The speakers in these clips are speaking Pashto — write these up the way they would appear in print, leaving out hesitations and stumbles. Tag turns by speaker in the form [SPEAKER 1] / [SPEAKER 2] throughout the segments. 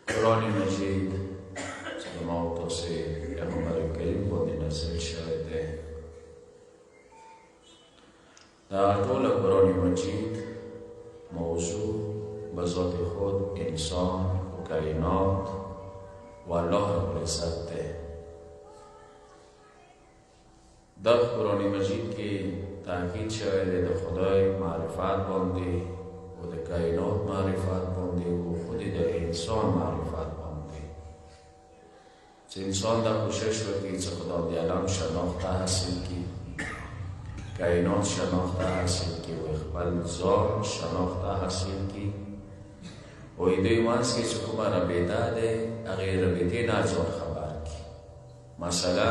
[SPEAKER 1] قرآن مجید چې ما او تاسې پیغمبر کریم باندې نازل شوی دی. دا ټوله قرآن مجید موضوع به ذات خود انسان و کائنات و الله رب العزت دی. دا قرآن مجید کې تاکید شوی دی د خدای معرفت باندې و د کائنات معرفت باندې و خود د انسان معرفت باندې چې انسان دا کوشش وکړي چې خدای د عالم شناخت حاصل کړي، کائنات شناخت حاصل کړي و خپل ځان شناخت حاصل کړي و دوی منځ کې چې کومه رابطه ده هغې رابطې نه ځان خبر کړي. مثلا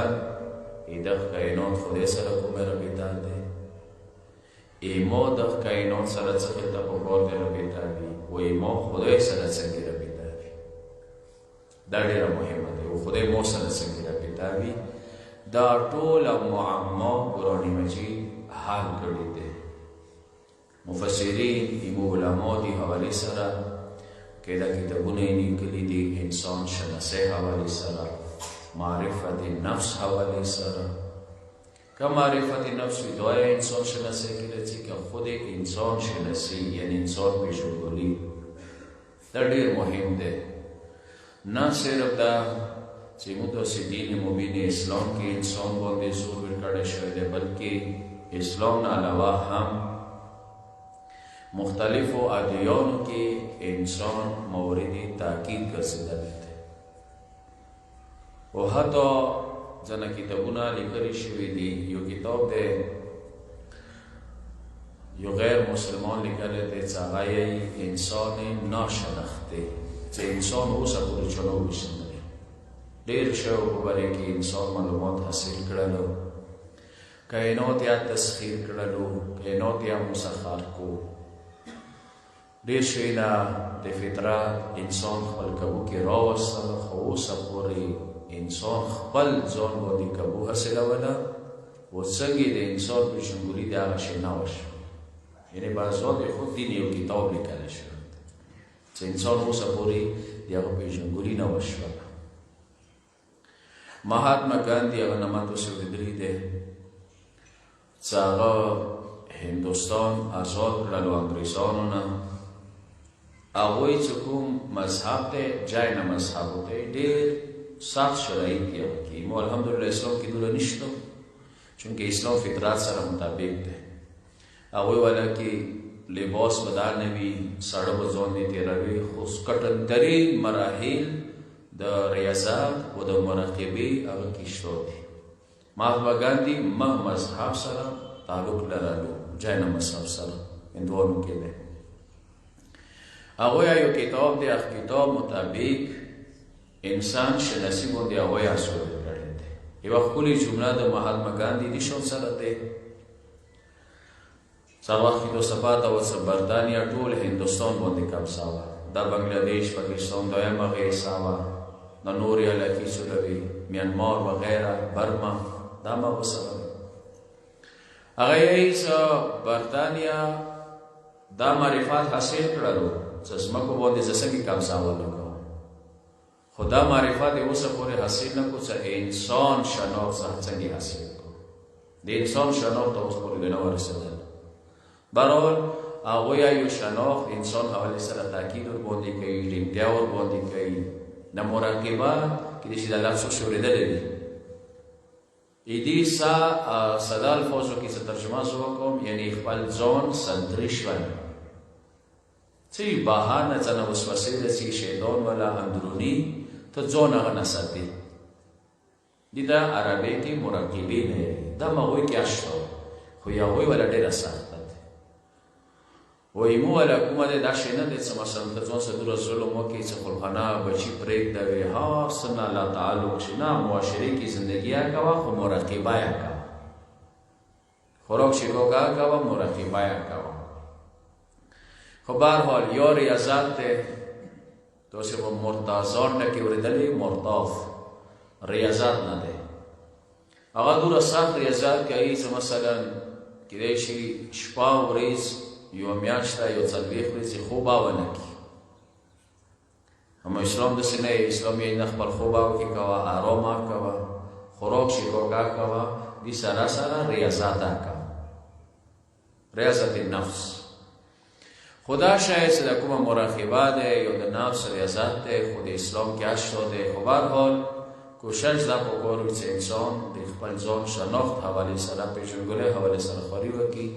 [SPEAKER 1] دغه کائنات خدای سره کومه رابطه ده، ما دغه کائنات سره څنګه ته په کار دی رابطه وي و ما خدای سره څنګه رابطه وي. دا ډېره مهمه ده و خدای ما سره څنګه رابطه وي. دا ټوله معما قرآن مجید حل کړی دی. مفسرین ایمو علما دی حوالې سره که دا کتابونه یې لیکلي دي انسان شناسۍ حوالې سره، معرفت نفس حوالې سره. که معرفت نفس وی دعای انسان شناسۍ کې راځي که خود انسان شناسی یعنی انسان پیژندګلوي. دا ډېر مهم دی. نه صرف دا چې موږ داسې دین مبین اسلام کې انسان باندې زور ورکړی شوی دی، بلکې اسلام نه علاوه هم مختلفو ادیانو کې انسان مورد تاکید ګرځېدلی دی و حتی ځنه کتابونه لیکلي شوي دي. یو کتاب دی یو غیر مسلمان لیکلی دی چې هغه یې انسان ناشناخته، چې انسان اوسه پورې چا نه وپېژندلی. ډېر شیو په باره کې انسان معلومات حاصل کړلو، کائنات یې تسخیر کړلو، کائنات یې مسخر کو. ډېر شیونه د فطرت انسان خپل قابو کې راوستل، خو اوسه پورې انسان خپل ځان باندې قابو حاصلوله و څنګه د انسان پیژندګلوي د هغه شی نه وشوه. یعنې په ذات خود دین یو کتاب لیکلی شوی چې انسان اوسه پورې د هغه پیژندګلوي نه وشوه. مهاتما ګاندي هغه نامه تاسې اورېدلي دی چې هغه هندوستان آزاد کړلو انګریزانو نه. هغوی چې کوم مذهب دی جین مذهب دی ډېر سخت شرایط کې هغه کې مو الحمدلله اسلام کې دوره نشته چونکه اسلام فطرت سره مطابق دی. هغوی والا کې لباس بدل نه وي، ساړه به ځان دې تېروي، خو کټنترین مراحل د ریاضت و د مراقبې هغه کې شته دي. مهاتما ګاندي مذهب سره تعلق لرلو، جین مذهب سره هندوانو کې دی. هغوی یو کتاب دی، هغه کتاب مطابق انسان شناسی باندې هغوی اصول کړی دی. یوه ښکلې جمله د مهاتما ګاندي د شان سره دی. سر وخت کې دوسته و څه بردانیا ټول هندوستان باندې قبضه وه، دا بنګلادیش، پاکستان دویمه غیصه وه، د نورې علاقې سولوي، میانمار وغیره، برما، دا ما ورسره وي. هغه یې څه بردانیا دا معرفت حاصل کړلو چې ځمکو باندې زه څنګه قبضه ولګوم، خو دا معرفت یې اوسه پورې حاصل نه کړو چې انسان شناخت څنګه حاصل کړو. د انسان شناخت ته اوس پورې نه ورسېدل. برحال هغوی یو شناخت انسان حوالې سره تاکید ورباندې کوي، ټینګتیا ورباندې کوي. د مراقبت کېدای شي دا لفظ اوس اورېدلی وي. دې ساده الفاظو کې څه ترجمه زه وکړم، یعنې خپل ځان سنتري شول. څه وي بهر نه څه نه وسوسې رسي، شیطان والا اندروني ته ځان هغه نه ساتي. دې دا عربۍ کې مراقبې نه دا هغوی کې شته، خو هغوی والا ډېره سخته ده. وایي مو والا کومه دی دا شی نه دی چې مثلا ته ځان سره دومره ظلم وکړې چې خلخانه بچي پرېږدوې، هر څه نه الله تعلق شي، نه معاشرې کې زندګي یې کوه خو مراقبه یې کوه، خوراک شکوکه کوه مراقبه یې کوه. خو بهرحال یا ریاضت دی، تاسې به مرتاضان ټکې اورېدلې، مرتاض ریاضت نه دی. هغه دومره سخت ریاضت کوي چې مثلا کېدای شي شپه ورځ یو میاشته یو څلوېښت ورځې خوب ونه کړي. اما اسلام داسې نه اسلام یې نه خپل خوب کې کوه آرام کوه خوراک شکوکا کوه دې سره سره ریاضت کوه ریاضت النفس خدا شاید چې د کومه مراقبه ده یا د نفس ریاضت ده خو د اسلام کې اشته ده خو به هر حال کوشش دا پکار وي چې انسان د خپل ځان شناخت حوالې سره پیژندګلوۍ حوالې سره خواري وکړي